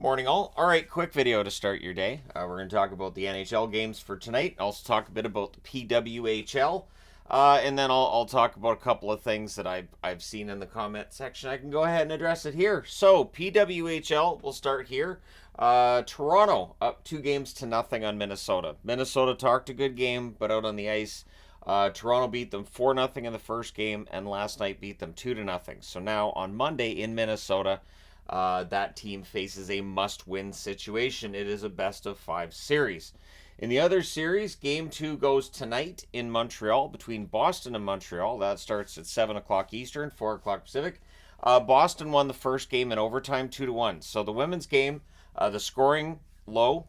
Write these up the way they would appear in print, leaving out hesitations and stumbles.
Morning all. All right, quick video to start your day. We're going to talk about the NHL games for tonight. Also talk a bit about the PWHL. And then I'll talk about a couple of things that I've seen in the comment section. I can go ahead and address it here. So, PWHL, we'll start here. Toronto up 2-0 on Minnesota. Minnesota talked a good game, but out on the ice, Toronto beat them 4-0 in the first game, and last night beat them 2-0. So now on Monday in Minnesota, that team faces a must-win situation. It is a best-of-5 series. In the other series, Game 2 goes tonight in Montreal between Boston and Montreal. That starts at 7 o'clock Eastern, 4 o'clock Pacific. Boston won the first game in overtime 2-1. So the women's game, the scoring low.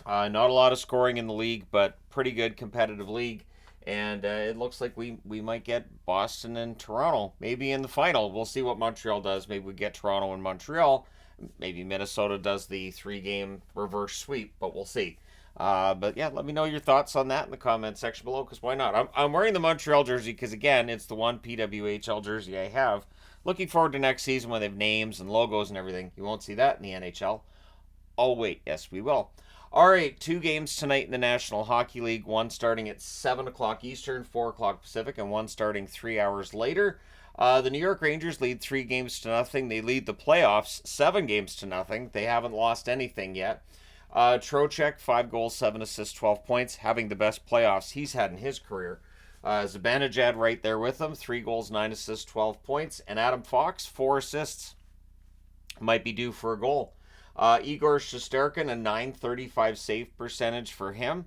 Not a lot of scoring in the league, but pretty good competitive league. And it looks like we might get Boston and Toronto maybe in the final. We'll see what Montreal does. Maybe we get Toronto and Montreal. Maybe Minnesota does the 3-game reverse sweep, but we'll see. But yeah, let me know your thoughts on that in the comment section below, because why not? I'm wearing the Montreal jersey because, again, it's the one PWHL jersey I have. Looking forward to next season when they have names and logos and everything. You won't see that in the NHL. Oh, wait. Yes, we will. All right, 2 games tonight in the National Hockey League. One starting at 7 o'clock Eastern, 4 o'clock Pacific, and one starting 3 hours later. The New York Rangers lead 3-0. They lead the playoffs 7-0. They haven't lost anything yet. Trocheck, 5 goals, 7 assists, 12 points, having the best playoffs he's had in his career. Zibanejad right there with him, 3 goals, 9 assists, 12 points. And Adam Fox, 4 assists. Might be due for a goal. Igor Shesterkin, a .935 save percentage for him.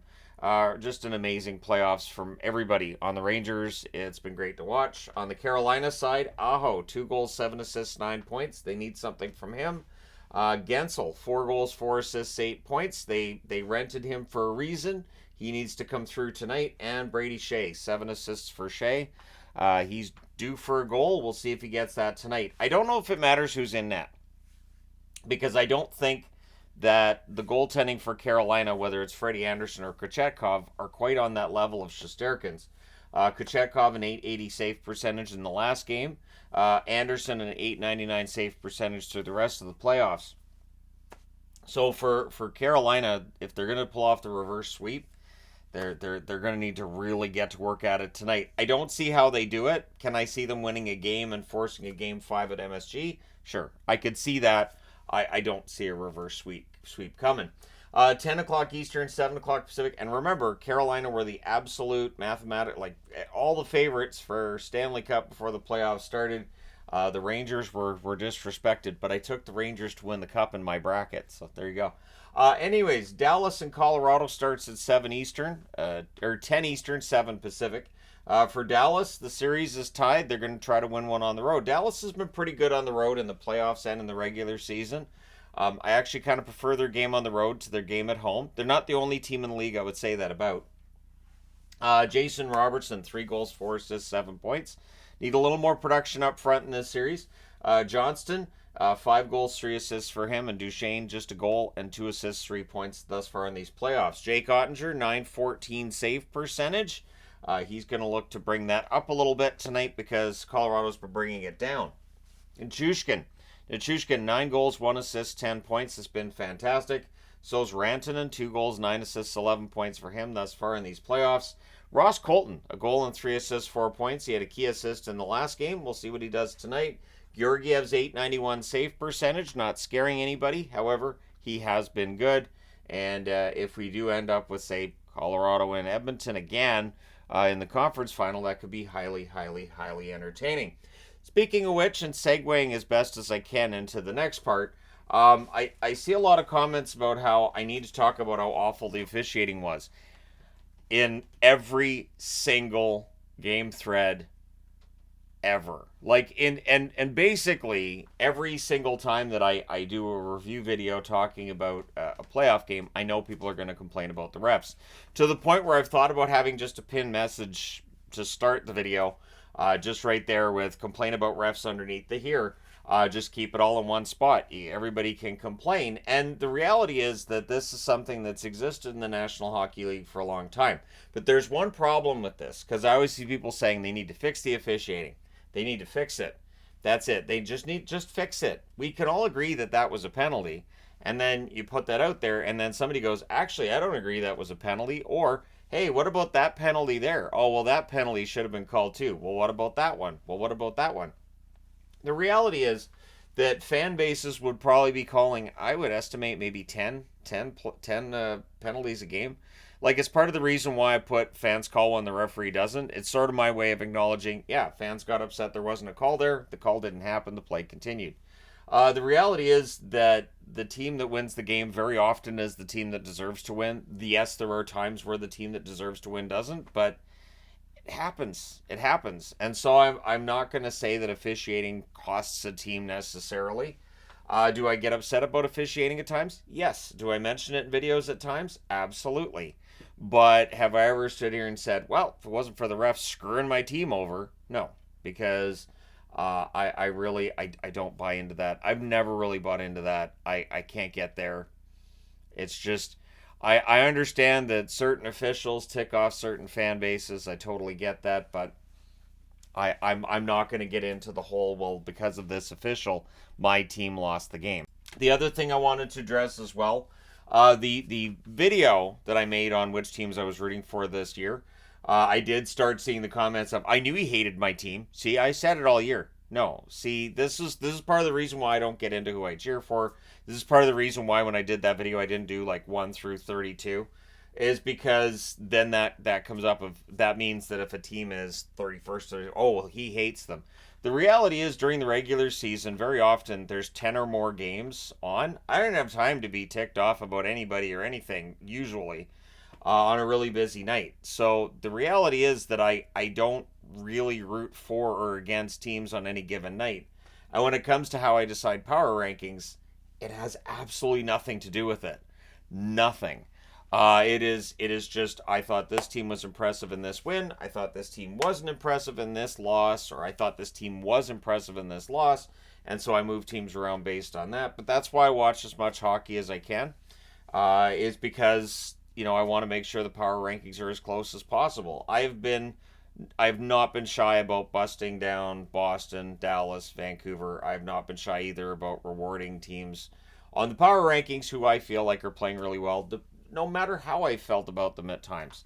Just an amazing playoffs from everybody on the Rangers. It's been great to watch. On the Carolina side, Aho, 2 goals, 7 assists, 9 points. They need something from him. Gensel, 4 goals, 4 assists, 8 points. They rented him for a reason. He needs to come through tonight. And Brady Shea, 7 assists for Shea. He's due for a goal. We'll see if he gets that tonight. I don't know if it matters who's in net, because I don't think that the goaltending for Carolina, whether it's Freddie Anderson or Kochetkov, are quite on that level of Shesterkin's. Kochetkov an .880 save percentage in the last game. Anderson an .899 save percentage through the rest of the playoffs. So for Carolina, if they're going to pull off the reverse sweep, they're going to need to really get to work at it tonight. I don't see how they do it. Can I see them winning a game and forcing a Game 5 at MSG? Sure, I could see that. I don't see a reverse sweep coming. 10 o'clock Eastern, 7 o'clock Pacific. And remember, Carolina were the absolute all the favorites for Stanley Cup before the playoffs started. The Rangers were disrespected, but I took the Rangers to win the Cup in my bracket. So there you go. Anyways, Dallas and Colorado starts at 7 Eastern, or 10 Eastern, 7 Pacific. For Dallas, the series is tied. They're going to try to win one on the road. Dallas has been pretty good on the road in the playoffs and in the regular season. I actually kind of prefer their game on the road to their game at home. They're not the only team in the league I would say that about. Jason Robertson, 3 goals, 4 assists, 7 points. Need a little more production up front in this series. Johnston, 5 goals, 3 assists for him. And Duchesne, just a goal and 2 assists, 3 points thus far in these playoffs. Jake Ottinger, .914 save percentage. He's going to look to bring that up a little bit tonight because Colorado's been bringing it down. And Nichushkin, 9 goals, 1 assist, 10 points. It's been fantastic. So's Rantanen, 2 goals, 9 assists, 11 points for him thus far in these playoffs. Ross Colton, a goal and 3 assists, 4 points. He had a key assist in the last game. We'll see what he does tonight. Georgiev's .891 save percentage, not scaring anybody. However, he has been good. And if we do end up with, say, Colorado and Edmonton again in the conference final, that could be highly, highly, highly entertaining. Speaking of which, and segueing as best as I can into the next part, I see a lot of comments about how I need to talk about how awful the officiating was. In every single game thread ever. And basically, every single time that I do a review video talking about a playoff game, I know people are going to complain about the refs. To the point where I've thought about having just a pinned message to start the video, just right there with complain about refs underneath the here. Just keep it all in one spot. Everybody can complain. And the reality is that this is something that's existed in the National Hockey League for a long time. But there's one problem with this, because I always see people saying they need to fix the officiating. They need to fix it. That's it. They just fix it. We can all agree that that was a penalty. And then you put that out there, and then somebody goes, actually, I don't agree that was a penalty. Or, hey, what about that penalty there? Oh, well, that penalty should have been called too. Well, what about that one? Well, what about that one? The reality is that fan bases would probably be calling, I would estimate maybe 10 penalties a game. Like, it's part of the reason why I put fans call when the referee doesn't. It's sort of my way of acknowledging, yeah, fans got upset there wasn't a call there. The call didn't happen. The play continued. The reality is that the team that wins the game very often is the team that deserves to win. Yes, there are times where the team that deserves to win doesn't, but it happens. It happens. And so I'm not going to say that officiating costs a team necessarily. Do I get upset about officiating at times? Yes. Do I mention it in videos at times? Absolutely. But have I ever stood here and said, well, if it wasn't for the refs screwing my team over? No, because I don't buy into that. I've never really bought into that. I can't get there. It's just I understand that certain officials tick off certain fan bases. I totally get that, but I'm not going to get into the whole, well, because of this official, my team lost the game. The other thing I wanted to address as well, the video that I made on which teams I was rooting for this year, I did start seeing the comments of, I knew he hated my team. See, I said it all year. No, see, this is part of the reason why I don't get into who I cheer for. This is part of the reason why when I did that video I didn't do like 1 through 32, is because then that comes up of, that means that if a team is 31st, oh, well, he hates them. The reality is during the regular season, very often there's 10 or more games on. I don't have time to be ticked off about anybody or anything, usually, on a really busy night. So the reality is that I don't really root for or against teams on any given night. And when it comes to how I decide power rankings, it has absolutely nothing to do with it. Nothing. It is just, I thought this team was impressive in this win. I thought this team wasn't impressive in this loss, or I thought this team was impressive in this loss, and so I move teams around based on that. But that's why I watch as much hockey as I can. Is because I want to make sure the power rankings are as close as possible. I've not been shy about busting down Boston, Dallas, Vancouver. I've not been shy either about rewarding teams on the power rankings who I feel like are playing really well, no matter how I felt about them at times.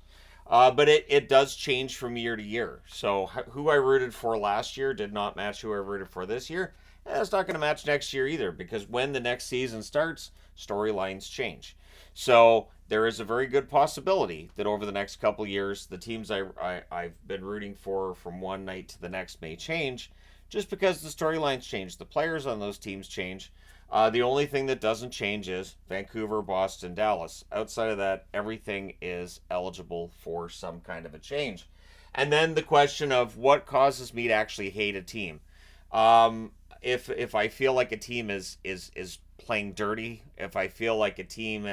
But it does change from year to year. So who I rooted for last year did not match who I rooted for this year. And it's not going to match next year either, because when the next season starts, storylines change. So there is a very good possibility that over the next couple years, the teams I've been rooting for from one night to the next may change, just because the storylines change. The players on those teams change. The only thing that doesn't change is Vancouver, Boston, Dallas. Outside of that, everything is eligible for some kind of a change. And then the question of what causes me to actually hate a team. If I feel like a team is playing dirty, if I feel like a team,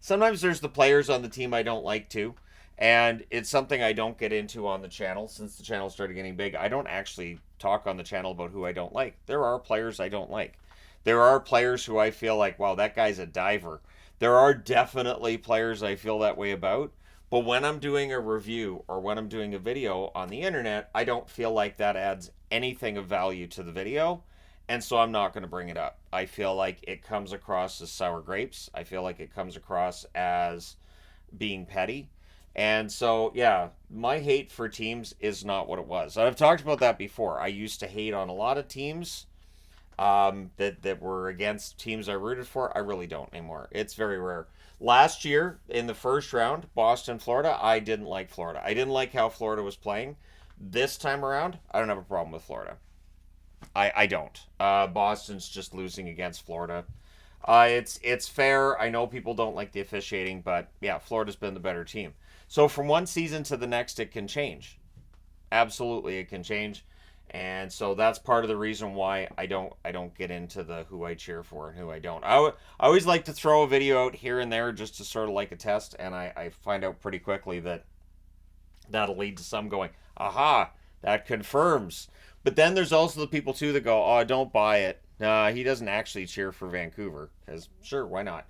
sometimes there's the players on the team I don't like too, and it's something I don't get into on the channel. Since the channel started getting big, I don't actually talk on the channel about who I don't like. There are players I don't like. There are players who I feel like, wow, that guy's a diver. There are definitely players I feel that way about. But when I'm doing a review or when I'm doing a video on the internet, I don't feel like that adds anything of value to the video. And so I'm not going to bring it up. I feel like it comes across as sour grapes. I feel like it comes across as being petty. And so, yeah, my hate for teams is not what it was. I've talked about that before. I used to hate on a lot of teams that were against teams I rooted for. I really don't anymore. It's very rare. Last year, in the first round, Boston, Florida, I didn't like Florida. I didn't like how Florida was playing. This time around, I don't have a problem with Florida. I don't. Boston's just losing against Florida. It's fair. I know people don't like the officiating, but yeah, Florida's been the better team. So from one season to the next, it can change. Absolutely, it can change. And so that's part of the reason why I don't get into the who I cheer for and who I don't. I always like to throw a video out here and there just to sort of like a test, and I find out pretty quickly that that'll lead to some going, aha, that confirms. But then there's also the people too that go, oh, don't buy it. He doesn't actually cheer for Vancouver. Because sure, why not?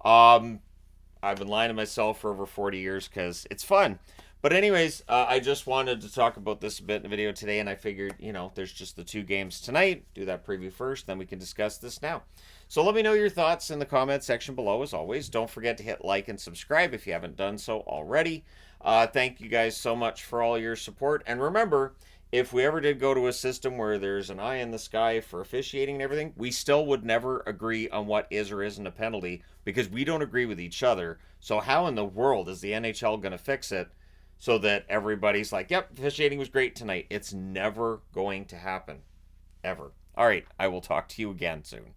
I've been lying to myself for over 40 years because it's fun. But anyways, I just wanted to talk about this a bit in the video today, and I figured, there's just the 2 games tonight. Do that preview first, then we can discuss this now. So let me know your thoughts in the comment section below, as always. Don't forget to hit like and subscribe if you haven't done so already. Thank you guys so much for all your support. And remember, if we ever did go to a system where there's an eye in the sky for officiating and everything, we still would never agree on what is or isn't a penalty because we don't agree with each other. So how in the world is the NHL going to fix it so that everybody's like, yep, officiating was great tonight? It's never going to happen. Ever. All right, I will talk to you again soon.